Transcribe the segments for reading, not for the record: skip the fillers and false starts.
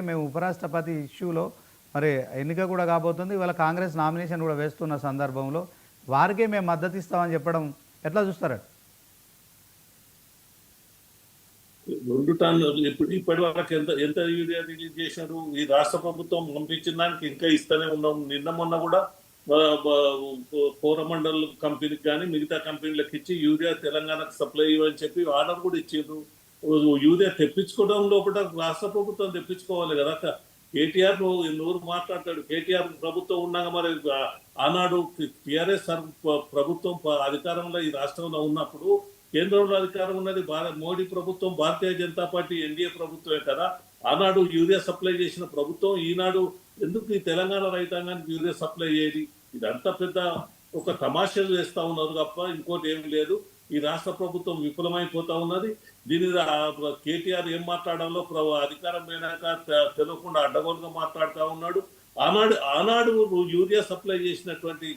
మేము ఉపరాష్ట్రపతి ఇష్యూలో మరి ఎన్నిక కూడా కాబోతుంది. ఇవాళ కాంగ్రెస్ నామినేషన్ కూడా వేస్తున్న సందర్భంలో వారికే మేము మద్దతు ఇస్తామని చెప్పడం ఎట్లా చూస్తారండి? 2 టన్నులు ఇప్పటి వరకు ఎంత ఎంత యూరియా రిలీజ్ చేశారు? ఈ రాష్ట్ర ప్రభుత్వం పంపించిన దానికి ఇంకా ఇస్తూనే ఉన్నాం. నిన్న మొన్న కూడా కోరమండల్ కంపెనీకి కానీ మిగతా కంపెనీలకు ఇచ్చి యూరియా తెలంగాణకు సప్లై ఇవ్వని చెప్పి ఆర్డర్ కూడా ఇచ్చారు. యూరియా తెప్పించుకోవడం లోపల రాష్ట్ర ప్రభుత్వం తెప్పించుకోవాలి కదా. కేటీఆర్ నూరు మాట్లాడతాడు. కేటీఆర్ ప్రభుత్వం ఉన్నాక మరి ఆనాడు టిఆర్ఎస్ ప్రభుత్వం అధికారంలో ఈ రాష్ట్రంలో ఉన్నప్పుడు కేంద్రంలో అధికారం ఉన్నది మోడీ ప్రభుత్వం, భారతీయ జనతా పార్టీ ఎన్డీఏ ప్రభుత్వమే కదా. ఆనాడు యూరియా సప్లై చేసిన ప్రభుత్వం ఈనాడు ఎందుకు ఈ తెలంగాణ రైతాంగానికి యూరియా సప్లై చేయదు? ఇదంతా పెద్ద ఒక తమాషాలు చేస్తా ఉన్నారు తప్ప ఇంకోటి ఏమి లేదు. ఈ రాష్ట్ర ప్రభుత్వం విఫలమైపోతా ఉన్నది. దీని కేటీఆర్ ఏం మాట్లాడాలో అధికారం పోయినాక తెలియకుండా అడ్డగోలుగా మాట్లాడుతూ ఉన్నాడు. ఆనాడు యూరియా సప్లై చేసినటువంటి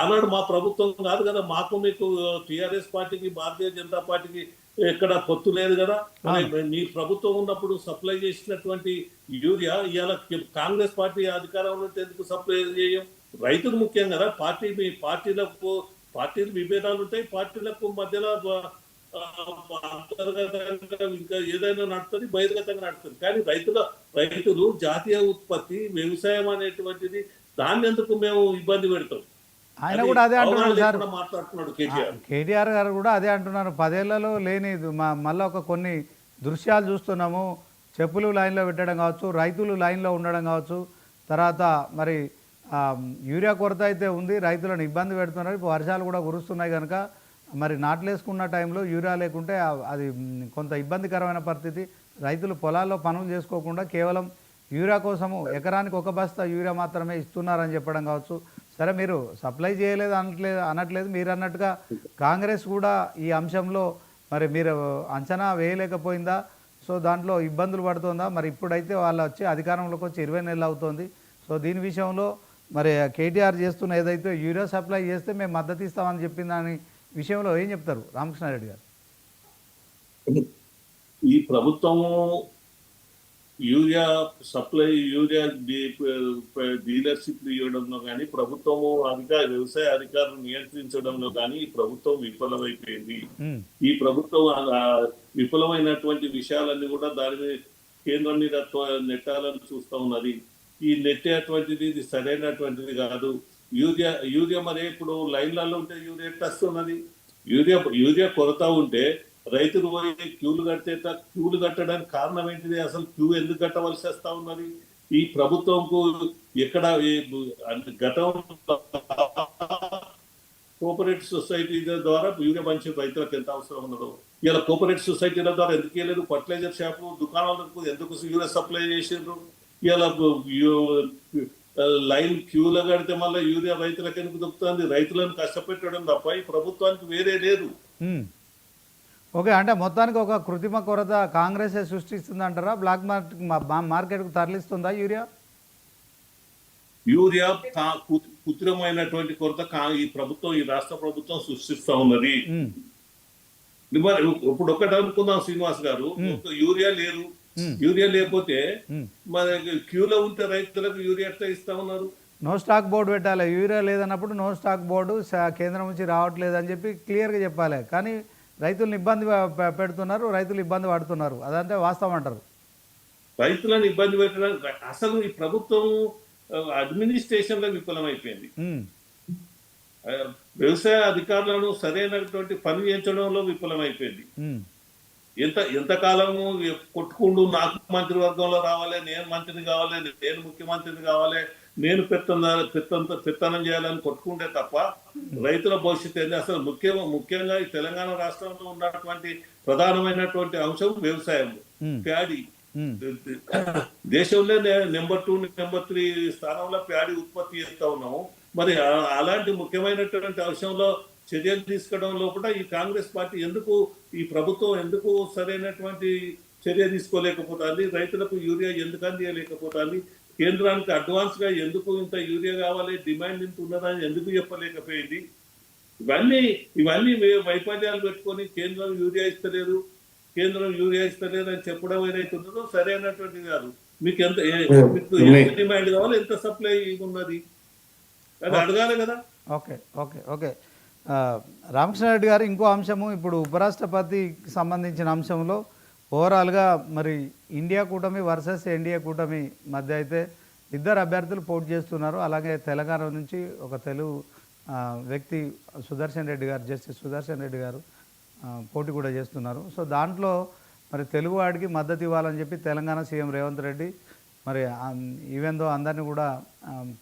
ఆనాడు మా ప్రభుత్వం కాదు కదా. మాకు మీకు టిఆర్ఎస్ పార్టీకి భారతీయ జనతా పార్టీకి ఎక్కడ పొత్తు లేదు కదా. మీ ప్రభుత్వం ఉన్నప్పుడు సప్లై చేసినటువంటి యూరియా ఇవాళ కాంగ్రెస్ పార్టీ అధికారంలో ఎందుకు సప్లై చేయం? రైతులు ముఖ్యం కదా. పార్టీలు విభేదాలు ఉంటాయి. పార్టీలకు మధ్యలో అంతర్గతంగా ఇంకా ఏదైనా నడుస్తుంది, బహిర్గతంగా నడుస్తుంది. కానీ రైతులు జాతీయ ఉత్పత్తి వ్యవసాయం అనేటువంటిది దాన్ని ఎందుకు మేము ఇబ్బంది పెడతాం? ఆయన కూడా అదే అంటున్నారు సార్. మాట్లాడుతున్నాడు కేటీఆర్ గారు కూడా అదే అంటున్నారు. 10 ఏళ్లలో లేని మళ్ళీ కొన్ని దృశ్యాలు చూస్తున్నాము. చెప్పులు లైన్లో పెట్టడం కావచ్చు, రైతులు లైన్లో ఉండడం కావచ్చు. తర్వాత మరి యూరియా కొరత అయితే ఉంది, రైతులను ఇబ్బంది పెడుతున్నారు. ఇప్పుడు వర్షాలు కూడా కురుస్తున్నాయి కనుక మరి నాట్లేసుకున్న టైంలో యూరియా లేకుంటే అది కొంత ఇబ్బందికరమైన పరిస్థితి. రైతులు పొలాల్లో పనులు చేసుకోకుండా కేవలం యూరియా కోసము ఎకరానికి 1 బస్తా యూరియా మాత్రమే ఇస్తున్నారని చెప్పడం కావచ్చు. సరే, మీరు సప్లై చేయలేదు అనట్లేదు. మీరు అన్నట్టుగా కాంగ్రెస్ కూడా ఈ అంశంలో మరి మీరు అంచనా వేయలేకపోయిందా? సో దాంట్లో ఇబ్బందులు పడుతుందా? మరి ఇప్పుడైతే వాళ్ళు వచ్చి అధికారంలోకి వచ్చి 20 నెలలు అవుతుంది. సో దీని విషయంలో మరి కేటీఆర్ చేస్తున్న ఏదైతే యూరియా సప్లై చేస్తే మేము మద్దతు ఇస్తామని చెప్పిన దాని విషయంలో ఏం చెప్తారు రామకృష్ణారెడ్డి గారు? ఈ ప్రభుత్వము యూరియా డీలర్షిప్ ఇవ్వడంలో కానీ, ప్రభుత్వము వ్యవసాయ అధికారులు నియంత్రించడంలో కానీ ఈ ప్రభుత్వం విఫలమైపోయింది. ఈ ప్రభుత్వం విఫలమైనటువంటి విషయాలన్నీ కూడా దాని మీద కేంద్రం మీద నెట్టాలని చూస్తూ ఉన్నది. ఈ నెట్టేటువంటిది ఇది సరైనటువంటిది కాదు. యూరియా మరి ఇప్పుడు లైన్లలో ఉంటే యూరియా ఎట్లా వస్తున్నది? యూరియా కొరత ఉంటే రైతులు పోయి క్యూలు కట్టడానికి కారణం ఏంటిది? అసలు క్యూ ఎందుకు కట్టవలసి వస్తా ఉన్నది? ఈ ప్రభుత్వంకు ఎక్కడ గతం కోఆపరేటివ్ సొసైటీ ద్వారా యూరియా పంచే రైతులకు ఎంత అవసరం ఉన్నదో ఇలా కోఆపరేటివ్ సొసైటీల ద్వారా ఎందుకు వెళ్ళలేదు? ఫర్టిలైజర్ షాపు దుకాణాలకు ఎందుకు యూరియా సప్లై చేసిండ్రు? ఇలా లైన్ క్యూలో కడితే మళ్ళీ యూరియా రైతులకు ఎందుకు దొరుకుతుంది? రైతులను కష్టపెట్టడం తప్ప ఈ ప్రభుత్వానికి వేరే లేదు. ఓకే, అంటే మొత్తానికి ఒక కృత్రిమ కొరత కాంగ్రెసే సృష్టిస్తుంది అంటారా? బ్లాక్ మార్కెట్కు తరలిస్తుందా యూరియా కృత్రిమైనటువంటి కొరత ఈ రాష్ట్ర ప్రభుత్వం సృష్టిస్తా ఉన్నది. ఇప్పుడు ఒకటి అనుకుందాం శ్రీనివాస్ గారు, యూరియా లేదు. యూరియా లేకపోతే మన క్యూలో ఉంటే రైతులకు యూరియా ఎట్లా ఇస్తా ఉన్నారు? నో స్టాక్ బోర్డు పెట్టాలి. యూరియా లేదన్నప్పుడు నో స్టాక్ బోర్డు కేంద్రం నుంచి రావట్లేదు అని చెప్పి క్లియర్గా చెప్పాలి. కానీ రైతులను ఇబ్బంది పెడుతున్నారు, రైతులు ఇబ్బంది పడుతున్నారు. అదంటే వాస్తవం అంటారు. రైతులను ఇబ్బంది పెట్టడం అసలు ఈ ప్రభుత్వం అడ్మినిస్ట్రేషన్ లో విఫలమైపోయింది. వ్యవసాయ అధికారులను సరైనటువంటి పని చేయించడంలో విఫలమైపోయింది. ఎంతకాలము కొట్టుకుంటూ నాకు మంత్రివర్గంలో రావాలి, నేను మంత్రిని కావాలి, నేను ముఖ్యమంత్రిని కావాలి, నేను పెత్తనం చేయాలని కొట్టుకుంటే తప్ప రైతుల భవిష్యత్తు ఏంది? అసలు ముఖ్యంగా ఈ తెలంగాణ రాష్ట్రంలో ఉన్నటువంటి ప్రధానమైనటువంటి అంశం వ్యవసాయం, ప్యాడీ. దేశంలో నెంబర్ 2, నెంబర్ 3 స్థానంలో ప్యాడీ ఉత్పత్తి చేస్తా ఉన్నాము. మరి అలాంటి ముఖ్యమైనటువంటి అంశంలో చర్యలు తీసుకోవడం లోపల ఈ కాంగ్రెస్ పార్టీ ఈ ప్రభుత్వం ఎందుకు సరైనటువంటి చర్య తీసుకోలేకపోతుంది? రైతులకు యూరియా ఎందుకు అందియలేకపోతుంది? కేంద్రానికి అడ్వాన్స్ గా ఎందుకు ఇంత యూరియా కావాలి, డిమాండ్ ఇంత ఉన్నదని ఎందుకు చెప్పలేకపోయింది? ఇవన్నీ వైఫల్యాలు పెట్టుకొని కేంద్రం యూరియా ఇస్తలేదు అని చెప్పడం ఏదైతే ఉన్నదో సరైనటువంటిది కాదు. మీకు ఎంత మీకు ఉన్నాయి. ఎంత డిమాండ్ కావాలి, ఎంత సప్లై ఉన్నది అది అడగాలి కదా. Okay okay okay Ramakrishna Reddy గారు, ఇంకో అంశము ఇప్పుడు ఉపరాష్ట్రపతికి సంబంధించిన అంశంలో ఓవరాల్గా మరి ఇండియా కూటమి వర్సెస్ ఎన్డీఏ కూటమి మధ్య అయితే ఇద్దరు అభ్యర్థులు పోటీ చేస్తున్నారు. అలాగే తెలంగాణ నుంచి ఒక తెలుగు వ్యక్తి సుదర్శన్ రెడ్డి గారు, జస్టిస్ సుదర్శన్ రెడ్డి గారు పోటీ కూడా చేస్తున్నారు. సో దాంట్లో మరి తెలుగు వాడికి మద్దతు ఇవ్వాలని చెప్పి తెలంగాణ సీఎం రేవంత్ రెడ్డి మరి ఈవెందో అందరినీ కూడా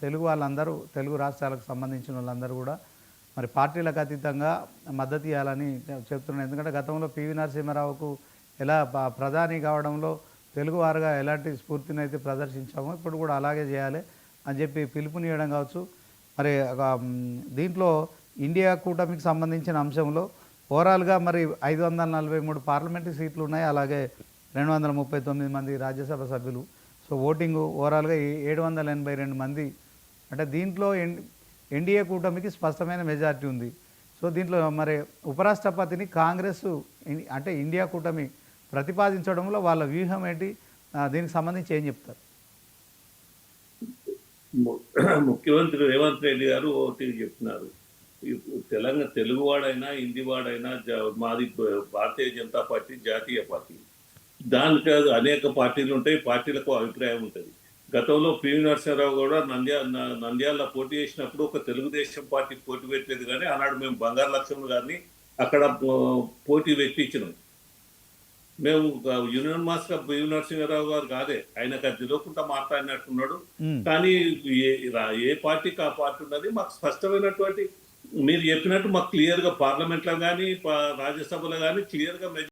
తెలుగు వాళ్ళందరూ, తెలుగు రాష్ట్రాలకు సంబంధించిన వాళ్ళందరూ కూడా మరి పార్టీలకు అతీతంగా మద్దతు ఇవ్వాలని చెప్తున్నారు. ఎందుకంటే గతంలో పివి నరసింహారావుకు ఎలా ప్రధాని కావడంలో తెలుగువారుగా ఎలాంటి స్ఫూర్తిని అయితే ప్రదర్శించామో ఇప్పుడు కూడా అలాగే చేయాలి అని చెప్పి పిలుపునియడం కావచ్చు. మరి దీంట్లో ఇండియా కూటమికి సంబంధించిన అంశంలో ఓవరాల్గా మరి 543 పార్లమెంటరీ సీట్లు ఉన్నాయి, అలాగే 239 మంది రాజ్యసభ సభ్యులు. సో ఓటింగు ఓవరాల్గా 782 మంది. అంటే దీంట్లో ఎన్డీఏ కూటమికి స్పష్టమైన మెజారిటీ ఉంది. సో దీంట్లో మరి ఉపరాష్ట్రపతిని కాంగ్రెస్ అంటే ఇండియా కూటమి ప్రతిపాదించడంలో వాళ్ళ వ్యూహం ఏంటి, దీనికి సంబంధించి ఏం చెప్తారు? ముఖ్యమంత్రి రేవంత్ రెడ్డి గారు ఒకటి చెప్తున్నారు, తెలుగు వాడైనా హిందీ వాడైనా మాది భారతీయ జనతా పార్టీ జాతీయ పార్టీ. దానికి అనేక పార్టీలు ఉంటాయి, పార్టీలకు అభిప్రాయం ఉంటుంది. గతంలో పివి నరసింహారావు కూడా నంద్యాల పోటీ చేసినప్పుడు ఒక తెలుగుదేశం పార్టీ పోటీ పెట్టలేదు, కానీ ఆనాడు మేము బంగారు లక్ష్మణ్ గారిని అక్కడ పోటీ పెట్టించినాం. మేము యూనియన్ మాస్టర్ పివి నరసింహారావు గారు కాదే, ఆయనకు అది తెలియకుండా మాట్లాడినట్టున్నాడు. కానీ ఏ పార్టీకి ఆ పార్టీ ఉన్నది మాకు స్పష్టమైనటువంటి, మీరు చెప్పినట్టు మాకు క్లియర్ గా పార్లమెంట్ లో కానీ రాజ్యసభలో కానీ క్లియర్ గా